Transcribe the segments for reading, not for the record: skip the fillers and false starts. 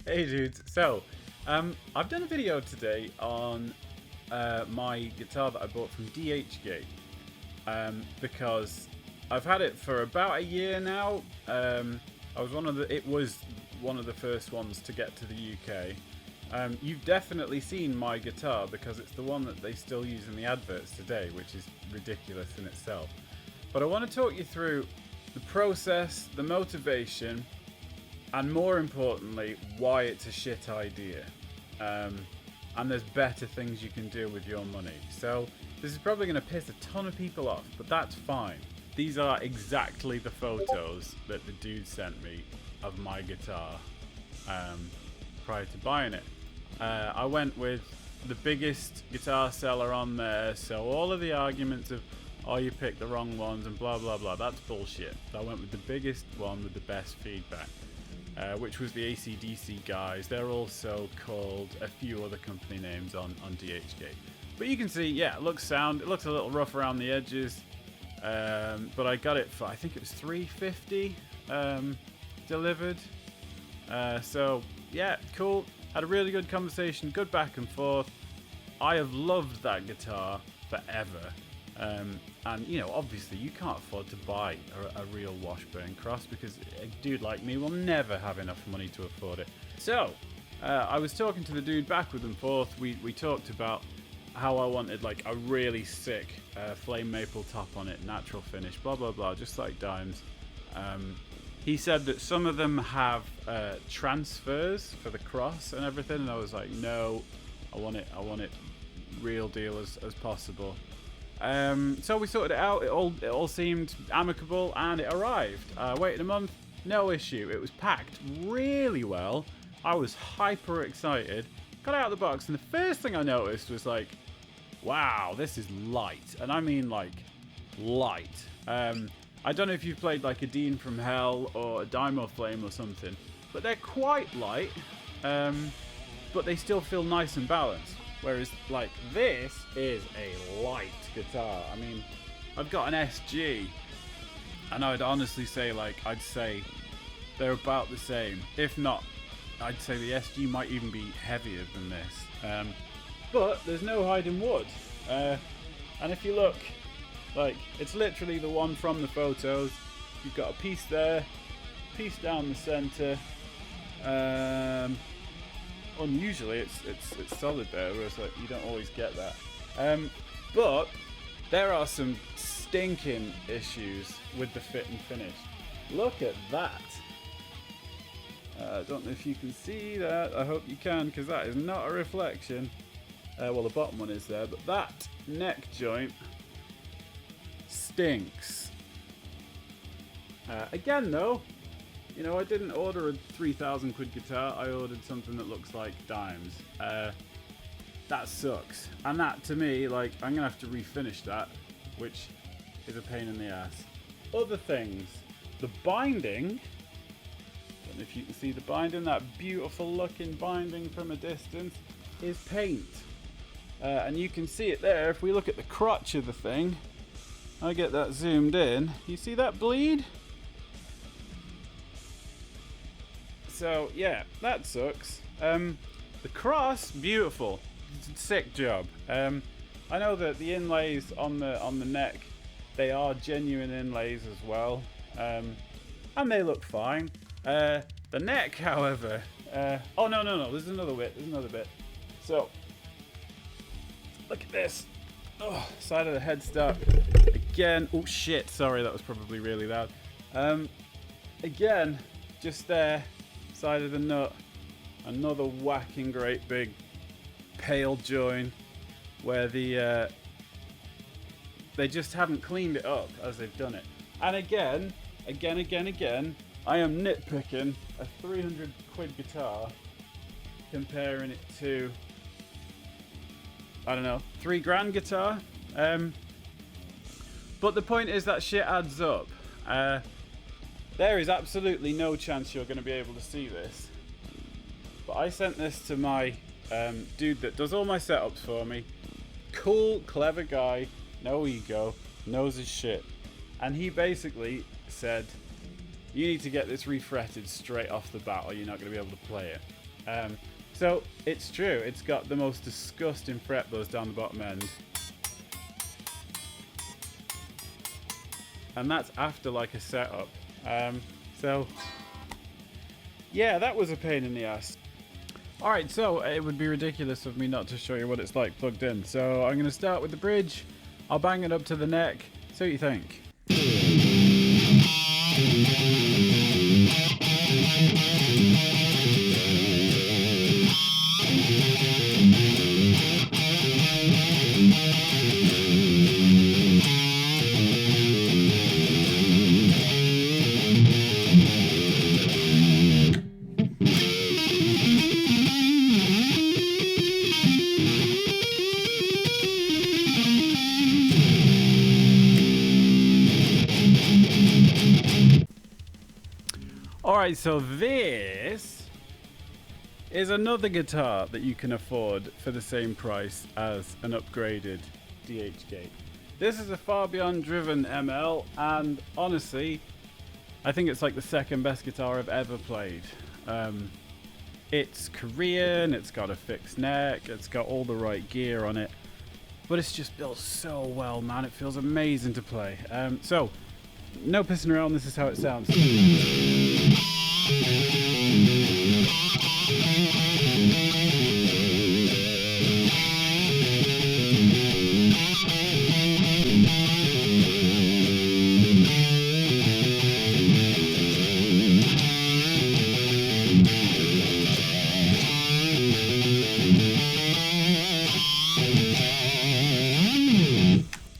Hey dudes, so I've done a video today on my guitar that I bought from DHGate because I've had it for about a year now. It was one of the first ones to get to the UK. You've definitely seen my guitar because it's the one that they still use in the adverts today, which is ridiculous in itself. But I want to talk you through the process, the motivation, and more importantly, why it's a shit idea. And there's better things you can do with your money. So this is probably going to piss a ton of people off, but that's fine. These are exactly the photos that the dude sent me of my guitar prior to buying it. I went with the biggest guitar seller on there, so all of the arguments of, oh, you picked the wrong ones and blah blah blah, that's bullshit. I went with the biggest one with the best feedback. Which was the AC/DC guys. They're also called a few other company names on DHGate. But you can see, yeah, it looks sound. It looks a little rough around the edges. But I got it for, I think it was $350 delivered. So, yeah, cool. Had a really good conversation, good back and forth. I have loved that guitar forever. And, you know, obviously you can't afford to buy a real Washburn Cross because a dude like me will never have enough money to afford it. So, I was talking to the dude backwards and forth. We talked about how I wanted like a really sick flame maple top on it, natural finish, blah, blah, blah, just like Dimes. He said that some of them have transfers for the cross and everything, and I was like, no, I want it real deal as possible. So we sorted it out. It all seemed amicable, and it arrived. Waited a month, no issue. It was packed really well. I was hyper excited. Got it out of the box, and the first thing I noticed was like, wow, this is light, and I mean like light. I don't know if you've played like a Dean from Hell or a Dymo Flame or something, but they're quite light, but they still feel nice and balanced. Whereas, like, this is a light guitar. I mean, I've got an SG, and I'd honestly say, like, I'd say they're about the same. If not, I'd say the SG might even be heavier than this. But there's no hiding wood. And if you look, like, it's literally the one from the photos. You've got a piece there, piece down the center. Unusually it's solid there, whereas like you don't always get that. But there are some stinking issues with the fit and finish. Look at that. I don't know if you can see that. I hope you can, because that is not a reflection. Well, the bottom one is there, but that neck joint stinks. Again though, you know, I didn't order a 3,000 quid guitar, I ordered something that looks like Dimes. That sucks. And that, to me, like, I'm gonna have to refinish that, which is a pain in the ass. Other things, the binding, don't know if you can see the binding, that beautiful looking binding from a distance, is paint. And you can see it there, if we look at the crotch of the thing, I get that zoomed in, you see that bleed? So yeah, that sucks. The cross, beautiful, sick job. I know that the inlays on the neck, they are genuine inlays as well, and they look fine. The neck, however, oh no, there's another bit. So look at this. Oh, side of the headstock again. Oh shit! Sorry, that was probably really loud. Again, just there. Side of the nut, another whacking great big pale join where they just haven't cleaned it up as they've done it. And again, I am nitpicking a 300 quid guitar, comparing it to, I don't know, $3,000 guitar. But the point is that shit adds up. There is absolutely no chance you're going to be able to see this, but I sent this to my dude that does all my setups for me. Cool, clever guy, no ego, knows his shit. And he basically said, you need to get this refretted straight off the bat or you're not going to be able to play it. So it's true, it's got the most disgusting fret buzz down the bottom end. And that's after like a setup. So yeah, that was a pain in the ass. Alright, so it would be ridiculous of me not to show you what it's like plugged in. So I'm going to start with the bridge, I'll bang it up to the neck, see what you think. Alright, so this is another guitar that you can afford for the same price as an upgraded DHGate. This is a Far Beyond Driven ML, and honestly, I think it's like the second best guitar I've ever played. It's Korean, it's got a fixed neck, it's got all the right gear on it, but it's just built so well, man. It feels amazing to play. So, no pissing around, this is how it sounds.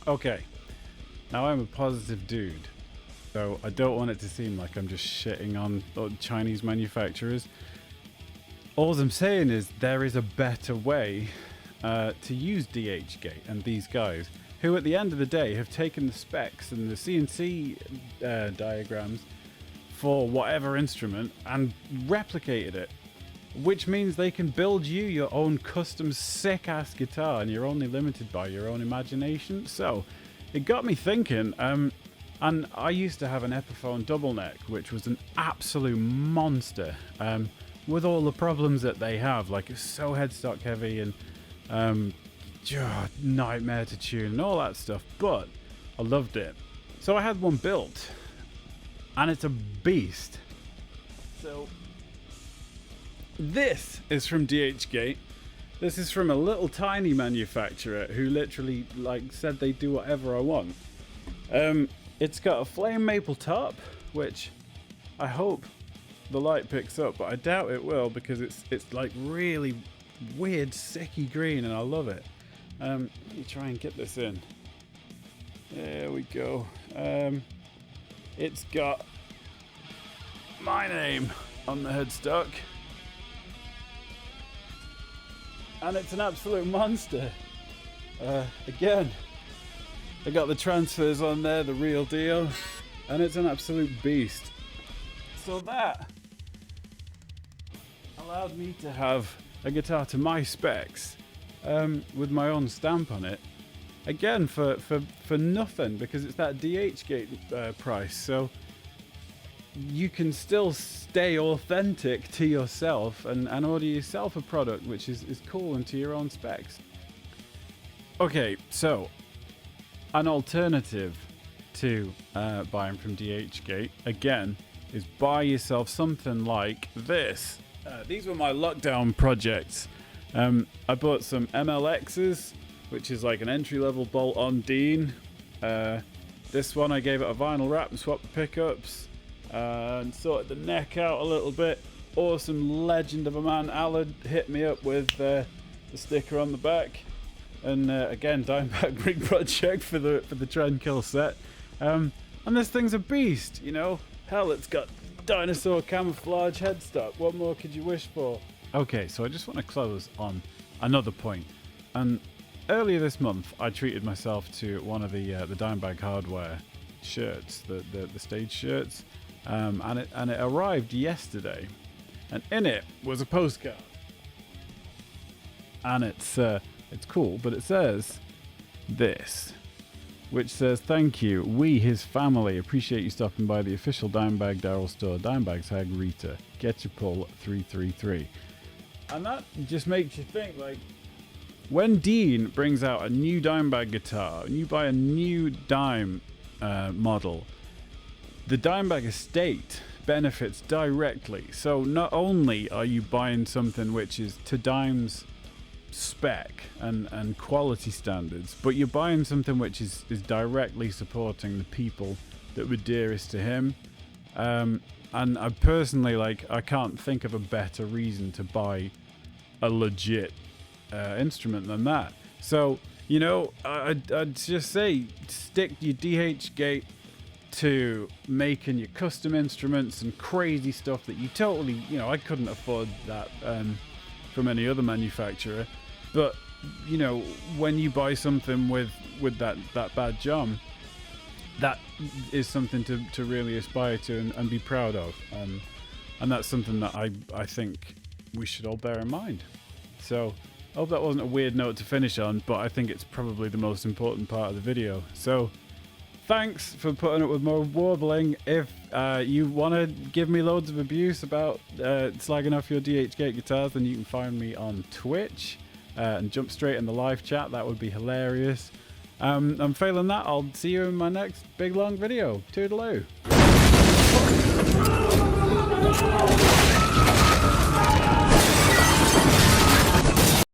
Okay, now I'm a positive dude, so I don't want it to seem like I'm just shitting on Chinese manufacturers. All I'm saying is there is a better way to use DHGate and these guys, who at the end of the day have taken the specs and the CNC diagrams for whatever instrument and replicated it. Which means they can build you your own custom sick-ass guitar, and you're only limited by your own imagination. So, it got me thinking, and I used to have an Epiphone double neck, which was an absolute monster, with all the problems that they have. Like, it's so headstock heavy and nightmare to tune and all that stuff, but I loved it. So I had one built, and it's a beast. So this is from DHGate. This is from a little tiny manufacturer who literally said they do whatever I want. It's got a flame maple top, which I hope the light picks up, but I doubt it will because it's like really weird sicky green and I love it. Let me try and get this in. There we go. It's got my name on the headstock. And it's an absolute monster. Again, I got the transfers on there, the real deal, and it's an absolute beast. So that allowed me to have a guitar to my specs, with my own stamp on it. Again, for nothing, because it's that DHGate price. So you can still stay authentic to yourself and order yourself a product which is cool and to your own specs. Okay, so an alternative to buying from DHGate, again, is buy yourself something like this. These were my lockdown projects. I bought some MLXs, which is like an entry-level bolt-on Dean. This one I gave it a vinyl wrap and swapped the pickups. And sorted the neck out a little bit. Awesome legend of a man, Alan, hit me up with the sticker on the back. And again, Dimebag rig project for the Trendkill set. And this thing's a beast, you know. Hell, it's got dinosaur camouflage headstock. What more could you wish for? Okay, so I just want to close on another point. And earlier this month, I treated myself to one of the Dimebag hardware shirts, the stage shirts. And it arrived yesterday, and in it was a postcard, and it's cool, but it says this: which says, "Thank you. We, his family, appreciate you stopping by the official Dimebag Daryl store. Dimebag's Hag Rita. Get your pull 333." And that just makes you think, like, when Dean brings out a new Dimebag guitar and you buy a new Dime model, the Dimebag estate benefits directly. So not only are you buying something which is to Dime's spec and quality standards, but you're buying something which is directly supporting the people that were dearest to him. And I personally, like, I can't think of a better reason to buy a legit instrument than that. So, you know, I'd just say stick your DHGate to making your custom instruments and crazy stuff that you totally, you know, I couldn't afford that from any other manufacturer. But, you know, when you buy something with that bad jam, that is something to really aspire to and be proud of. And that's something that I think we should all bear in mind. So I hope that wasn't a weird note to finish on, but I think it's probably the most important part of the video. So thanks for putting up with more warbling. If you want to give me loads of abuse about slagging off your DHGate guitars, then you can find me on Twitch and jump straight in the live chat. That would be hilarious. And failing that, I'll see you in my next big long video. Toodaloo.